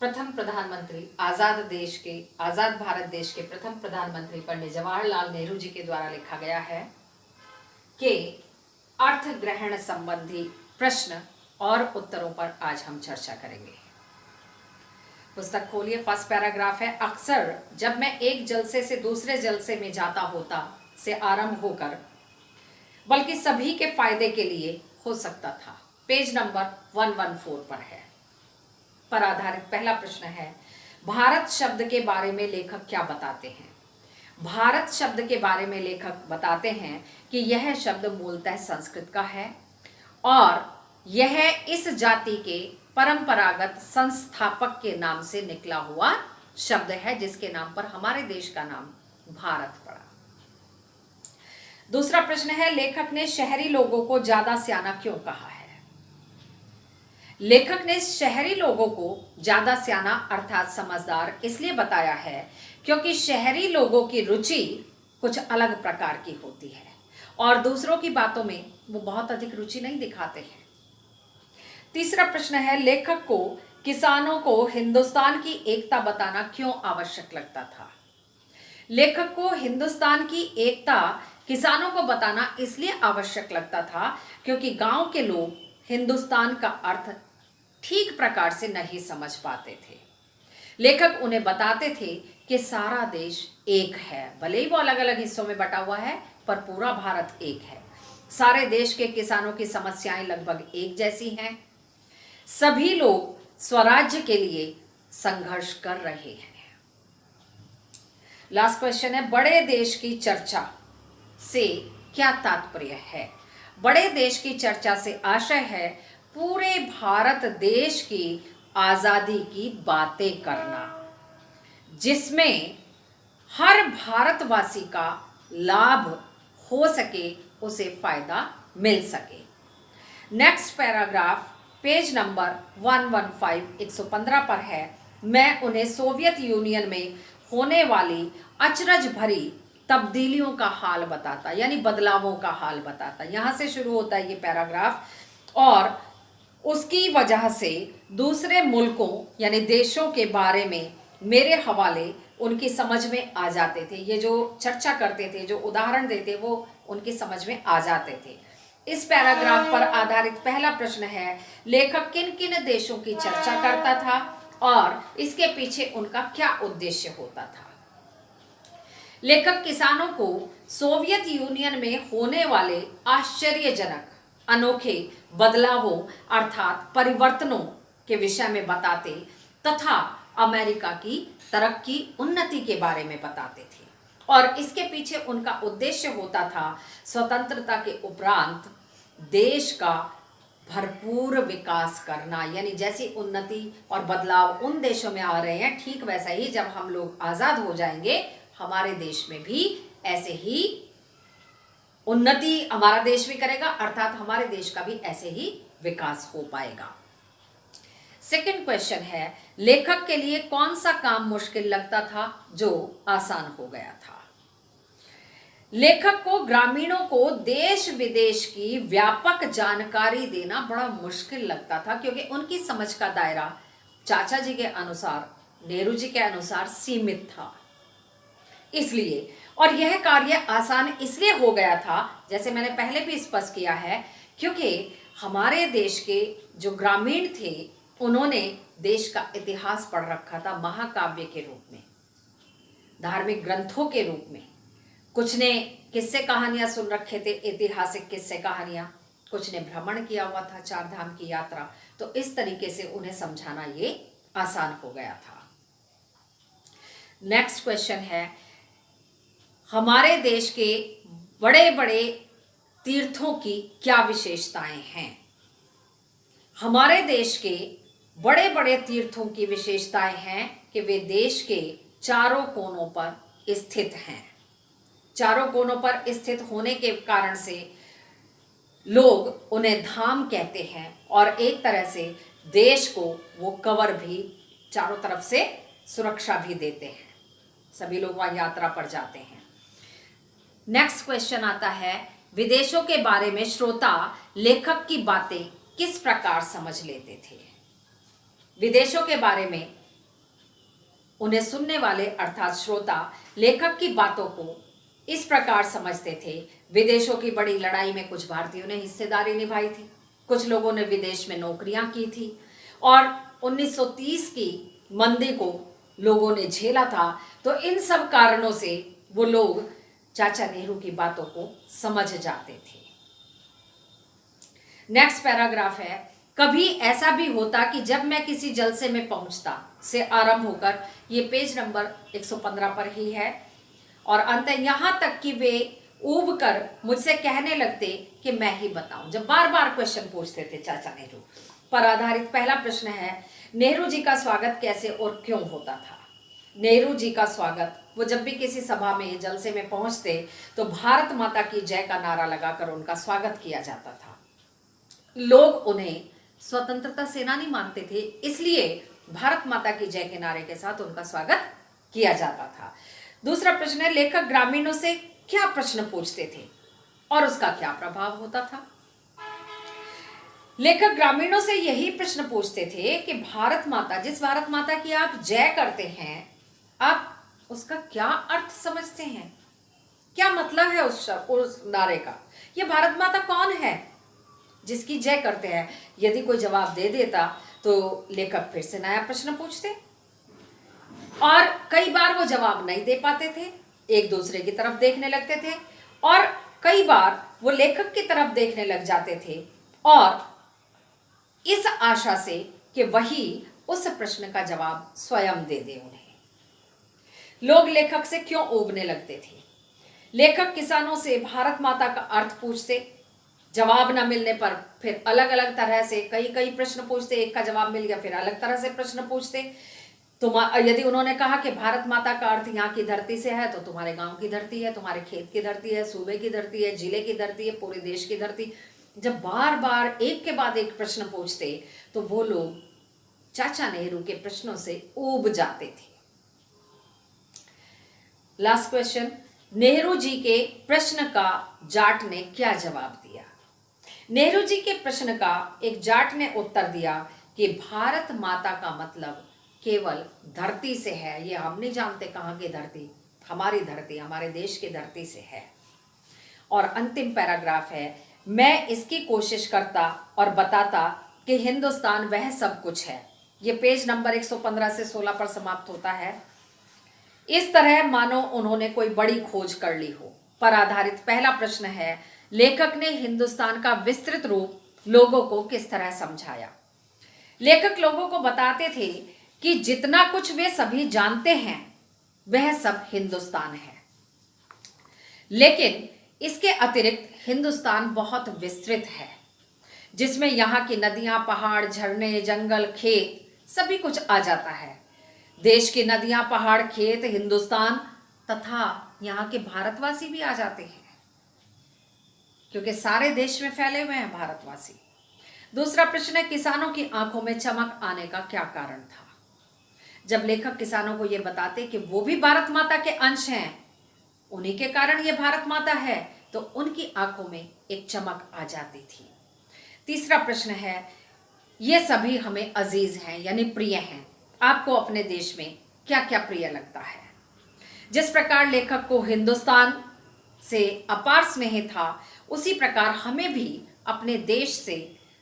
प्रथम प्रधानमंत्री आजाद भारत देश के प्रथम प्रधानमंत्री पंडित जवाहरलाल नेहरू जी के द्वारा लिखा गया है कि अर्थ ग्रहण संबंधी प्रश्न और उत्तरों पर आज हम चर्चा करेंगे। पुस्तक खोलिए, फर्स्ट पैराग्राफ है। अक्सर जब मैं एक जलसे से दूसरे जलसे में जाता होता से आरंभ होकर बल्कि सभी के फायदे के लिए हो सकता था। पेज नंबर 114 पर है, पर आधारित पहला प्रश्न है, भारत शब्द के बारे में लेखक क्या बताते हैं? भारत शब्द के बारे में लेखक बताते हैं कि यह शब्द मूलतः संस्कृत का है और यह इस जाति के परंपरागत संस्थापक के नाम से निकला हुआ शब्द है, जिसके नाम पर हमारे देश का नाम भारत पड़ा। दूसरा प्रश्न है, लेखक ने शहरी लोगों को ज्यादा सियाना क्यों कहा है? लेखक ने शहरी लोगों को ज्यादा सियाना अर्थात समझदार इसलिए बताया है क्योंकि शहरी लोगों की रुचि कुछ अलग प्रकार की होती है और दूसरों की बातों में वो बहुत अधिक रुचि नहीं दिखाते हैं। तीसरा प्रश्न है, लेखक को किसानों को हिंदुस्तान की एकता बताना क्यों आवश्यक लगता था? लेखक को हिंदुस्तान की एकता किसानों को बताना इसलिए आवश्यक लगता था क्योंकि गांव के लोग हिंदुस्तान का अर्थ ठीक प्रकार से नहीं समझ पाते थे। लेखक उन्हें बताते थे कि सारा देश एक है, भले ही वो अलग अलग हिस्सों में बटा हुआ है पर पूरा भारत एक है। सारे देश के किसानों की समस्याएं लगभग एक जैसी हैं। सभी लोग स्वराज्य के लिए संघर्ष कर रहे हैं। लास्ट क्वेश्चन है, बड़े देश की चर्चा से क्या तात्पर्य है? बड़े देश की चर्चा से आशय है पूरे भारत देश की आजादी की बातें करना, जिसमें हर भारतवासी का लाभ हो सके, उसे फायदा मिल सके। नेक्स्ट पैराग्राफ पेज नंबर 115 पर है। मैं उन्हें सोवियत यूनियन में होने वाली अचरज भरी तब्दीलियों का हाल बताता, यानी बदलावों का हाल बताता। यहां से शुरू होता है ये पैराग्राफ और उसकी वजह से दूसरे मुल्कों यानी देशों के बारे में मेरे हवाले उनकी समझ में आ जाते थे। ये जो चर्चा करते थे, जो उदाहरण देते, वो उनकी समझ में आ जाते थे। इस पैराग्राफ पर आधारित पहला प्रश्न है, लेखक किन किन देशों की चर्चा करता था और इसके पीछे उनका क्या उद्देश्य होता था? लेखक किसानों को सोवियत यूनियन में होने वाले आश्चर्यजनक अनोखे बदलावों अर्थात परिवर्तनों के विषय में बताते तथा अमेरिका की तरक्की उन्नति के बारे में बताते थे और इसके पीछे उनका उद्देश्य होता था स्वतंत्रता के उपरांत देश का भरपूर विकास करना। यानी जैसी उन्नति और बदलाव उन देशों में आ रहे हैं, ठीक वैसा ही जब हम लोग आजाद हो जाएंगे हमारे देश में भी ऐसे ही उन्नति हमारा देश भी करेगा, अर्थात हमारे देश का भी ऐसे ही विकास हो पाएगा। सेकंड क्वेश्चन है, लेखक के लिए कौन सा काम मुश्किल लगता था जो आसान हो गया था? लेखक को ग्रामीणों को देश विदेश की व्यापक जानकारी देना बड़ा मुश्किल लगता था क्योंकि उनकी समझ का दायरा चाचा जी के अनुसार, नेहरू जी के अनुसार सीमित था। इसलिए और यह कार्य आसान इसलिए हो गया था, जैसे मैंने पहले भी स्पष्ट किया है, क्योंकि हमारे देश के जो ग्रामीण थे उन्होंने देश का इतिहास पढ़ रखा था महाकाव्य के रूप में, धार्मिक ग्रंथों के रूप में। कुछ ने किस्से कहानियां सुन रखे थे, ऐतिहासिक किस्से कहानियां, कुछ ने भ्रमण किया हुआ था, चार धाम की यात्रा, तो इस तरीके से उन्हें समझाना ये आसान हो गया था। नेक्स्ट क्वेश्चन है, हमारे देश के बड़े बड़े तीर्थों की क्या विशेषताएं हैं? हमारे देश के बड़े बड़े तीर्थों की विशेषताएं हैं कि वे देश के चारों कोनों पर स्थित हैं। चारों कोनों पर स्थित होने के कारण से लोग उन्हें धाम कहते हैं और एक तरह से देश को वो कवर भी, चारों तरफ से सुरक्षा भी देते हैं। सभी लोग वहां यात्रा पर जाते हैं। नेक्स्ट क्वेश्चन आता है, विदेशों के बारे में श्रोता लेखक की बातें किस प्रकार समझ लेते थे? विदेशों के बारे में उन्हें सुनने वाले अर्थात श्रोता लेखक की बातों को इस प्रकार समझते थे। विदेशों की बड़ी लड़ाई में कुछ भारतीयों ने हिस्सेदारी निभाई थी, कुछ लोगों ने विदेश में नौकरियां की थी और 1930 की मंदी को लोगों ने झेला था। तो इन सब कारणों से वो लोग चाचा नेहरू की बातों को समझ जाते थे। नेक्स्ट पैराग्राफ है, कभी ऐसा भी होता कि जब मैं किसी जलसे में पहुंचता से आरंभ होकर, ये पेज नंबर 115 पर ही है और अंत यहां तक कि वे ऊब कर मुझसे कहने लगते कि मैं ही बताऊं। जब बार बार क्वेश्चन पूछते थे चाचा नेहरू पर आधारित पहला प्रश्न है, नेहरू जी का स्वागत कैसे और क्यों होता था। नेहरू जी का स्वागत, वो जब भी किसी सभा में जलसे में पहुंचते तो भारत माता की जय का नारा लगाकर उनका स्वागत किया जाता था। लोग उन्हें स्वतंत्रता सेनानी मानते थे, इसलिए भारत माता की जय के नारे के साथ उनका स्वागत किया जाता था। दूसरा प्रश्न है, लेखक ग्रामीणों से क्या प्रश्न पूछते थे और उसका क्या प्रभाव होता था। लेखक ग्रामीणों से यही प्रश्न पूछते थे कि भारत माता, जिस भारत माता की आप जय करते हैं, आप उसका क्या अर्थ समझते हैं, क्या मतलब है उस नारे का। यह भारत माता कौन है जिसकी जय करते हैं। यदि कोई जवाब दे देता तो लेखक फिर से नया प्रश्न पूछते और कई बार वो जवाब नहीं दे पाते थे, एक दूसरे की तरफ देखने लगते थे और कई बार वो लेखक की तरफ देखने लग जाते थे और इस आशा से कि वही उस प्रश्न का जवाब स्वयं दे दे उन्हें। लोग लेखक से क्यों ऊबने लगते थे। लेखक किसानों से भारत माता का अर्थ पूछते, जवाब न मिलने पर फिर अलग अलग तरह से कई प्रश्न पूछते, एक का जवाब मिल गया फिर अलग तरह से प्रश्न पूछते। यदि उन्होंने कहा कि भारत माता का अर्थ यहाँ की धरती से है तो तुम्हारे गांव की धरती है, तुम्हारे खेत की धरती है, सूबे की धरती है, जिले की धरती है, पूरे देश की धरती। जब बार बार एक के बाद एक प्रश्न पूछते तो वो लोग चाचा नेहरू के प्रश्नों से ऊब जाते थे। लास्ट क्वेश्चन, नेहरू जी के प्रश्न का जाट ने क्या जवाब दिया। नेहरू जी के प्रश्न का एक जाट ने उत्तर दिया कि भारत माता का मतलब केवल धरती से है। ये हम नहीं जानते कहाँ की धरती, हमारी धरती, हमारे देश की धरती से है। और अंतिम पैराग्राफ है, मैं इसकी कोशिश करता और बताता कि हिंदुस्तान वह सब कुछ है। ये पेज नंबर 115 से 16 पर समाप्त होता है। इस तरह मानो उन्होंने कोई बड़ी खोज कर ली हो पर आधारित पहला प्रश्न है, लेखक ने हिंदुस्तान का विस्तृत रूप लोगों को किस तरह समझाया। लेखक लोगों को बताते थे कि जितना कुछ वे सभी जानते हैं वह सब हिंदुस्तान है, लेकिन इसके अतिरिक्त हिंदुस्तान बहुत विस्तृत है जिसमें यहाँ की नदियाँ, पहाड़, झरने, जंगल, खेत सभी कुछ आ जाता है। देश की नदियाँ, पहाड़, खेत, हिंदुस्तान तथा यहाँ के भारतवासी भी आ जाते हैं क्योंकि सारे देश में फैले हुए हैं भारतवासी। दूसरा प्रश्न है, किसानों की आंखों में चमक आने का क्या कारण था। जब लेखक किसानों को यह बताते कि वो भी भारत माता के अंश हैं, उन्हीं के कारण ये भारत माता है, तो उनकी आंखों में एक चमक आ जाती थी। तीसरा प्रश्न है, ये सभी हमें अजीज हैं यानी प्रिय हैं। आपको अपने देश में क्या क्या प्रिय लगता है। जिस प्रकार लेखक को हिंदुस्तान से अपार स्नेह था, उसी प्रकार हमें भी अपने देश से,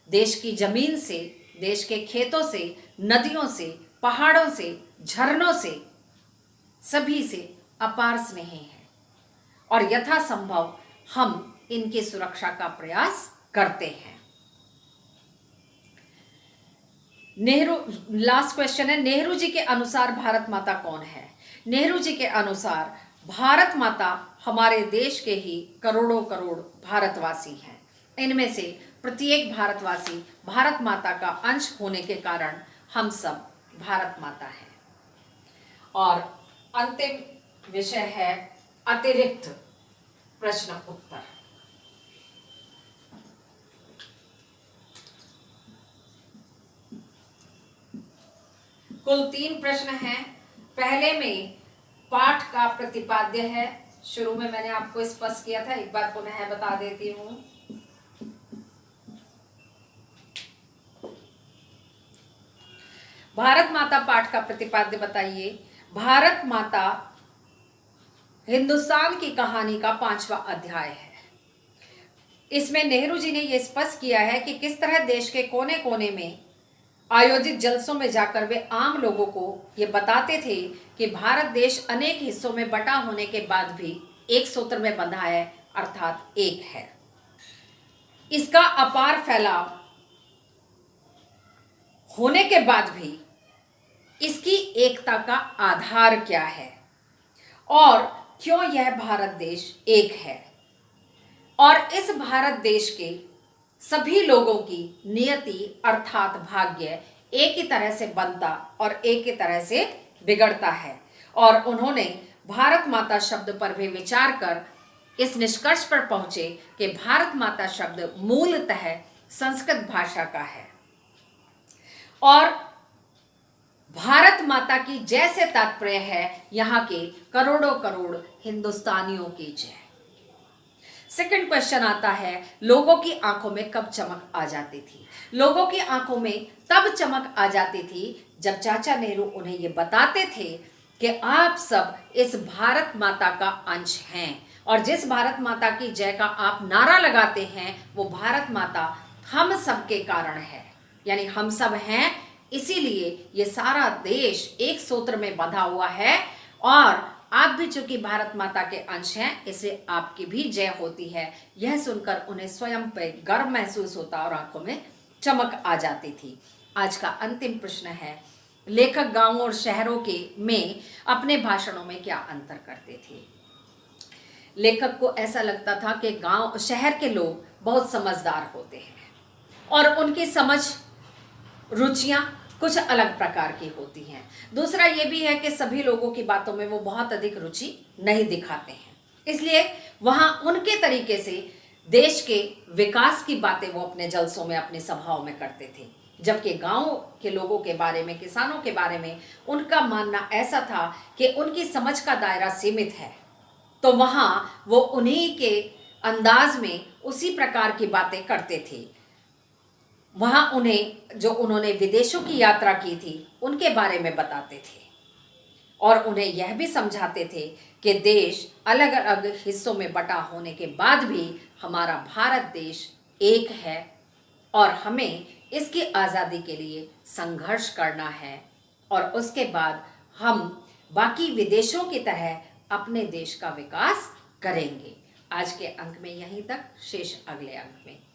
देश की जमीन से, देश के खेतों से, नदियों से, पहाड़ों से, झरनों से, सभी से अपार स्नेह है और यथासंभव हम इनकी सुरक्षा का प्रयास करते हैं। नेहरू, लास्ट क्वेश्चन है, नेहरू जी के अनुसार भारत माता कौन है। नेहरू जी के अनुसार भारत माता हमारे देश के ही करोड़ों करोड़ भारतवासी हैं। इनमें से प्रत्येक भारतवासी भारत माता का अंश होने के कारण हम सब भारत माता हैं। और अंतिम विषय है अतिरिक्त प्रश्न उत्तर। कुल 3 प्रश्न हैं। पहले में पाठ का प्रतिपाद्य है, शुरू में मैंने आपको स्पष्ट किया था, एक बार पुनः बता देती हूं। भारत माता पाठ का प्रतिपाद्य बताइए। भारत माता हिंदुस्तान की कहानी का 5वां अध्याय है। इसमें नेहरू जी ने यह स्पष्ट किया है कि किस तरह देश के कोने कोने में आयोजित जलसों में जाकर वे आम लोगों को ये बताते थे कि भारत देश अनेक हिस्सों में बटा होने के बाद भी एक सूत्र में बंधा है, अर्थात एक है। इसका अपार फैलाव होने के बाद भी इसकी एकता का आधार क्या है और क्यों यह भारत देश एक है, और इस भारत देश के सभी लोगों की नियति अर्थात भाग्य एक ही तरह से बनता और एक ही तरह से बिगड़ता है। और उन्होंने भारत माता शब्द पर भी विचार कर इस निष्कर्ष पर पहुंचे कि भारत माता शब्द मूलतः संस्कृत भाषा का है और भारत माता की जय से तात्पर्य है यहाँ के करोड़ों करोड़ हिंदुस्तानियों की जय। सेकंड क्वेश्चन आता है, लोगों की आंखों में कब चमक आ जाती थी? लोगों की आंखों में तब चमक आ जाती थी जब चाचा नेहरू उन्हें ये बताते थे कि आप सब इस भारत माता का अंश हैं और जिस भारत माता की जय का आप नारा लगाते हैं वो भारत माता हम सब के कारण है, यानी हम सब हैं, इसीलिए ये सारा देश एक सूत्र में बंधा हुआ है और आप भी चूंकि भारत माता के अंश हैं इसलिए आपकी भी जय होती है। यह सुनकर उन्हें स्वयं पे गर्व महसूस होता और आंखों में चमक आ जाती थी। आज का अंतिम प्रश्न है, लेखक गांवों और शहरों के में अपने भाषणों में क्या अंतर करते थे? लेखक को ऐसा लगता था कि गांव शहर के लोग बहुत समझदार होते हैं और उनकी समझ रुचियां कुछ अलग प्रकार की होती हैं। दूसरा ये भी है कि सभी लोगों की बातों में वो बहुत अधिक रुचि नहीं दिखाते हैं, इसलिए वहाँ उनके तरीके से देश के विकास की बातें वो अपने जलसों में अपनी सभाओं में करते थे। जबकि गांव के लोगों के बारे में, किसानों के बारे में उनका मानना ऐसा था कि उनकी समझ का दायरा सीमित है, तो वहाँ वो उन्हीं के अंदाज में उसी प्रकार की बातें करते थे। वहाँ उन्हें जो उन्होंने विदेशों की यात्रा की थी उनके बारे में बताते थे और उन्हें यह भी समझाते थे कि देश अलग अलग हिस्सों में बटा होने के बाद भी हमारा भारत देश एक है और हमें इसकी आज़ादी के लिए संघर्ष करना है और उसके बाद हम बाकी विदेशों की तरह अपने देश का विकास करेंगे। आज के अंक में यहीं तक, शेष अगले अंक में।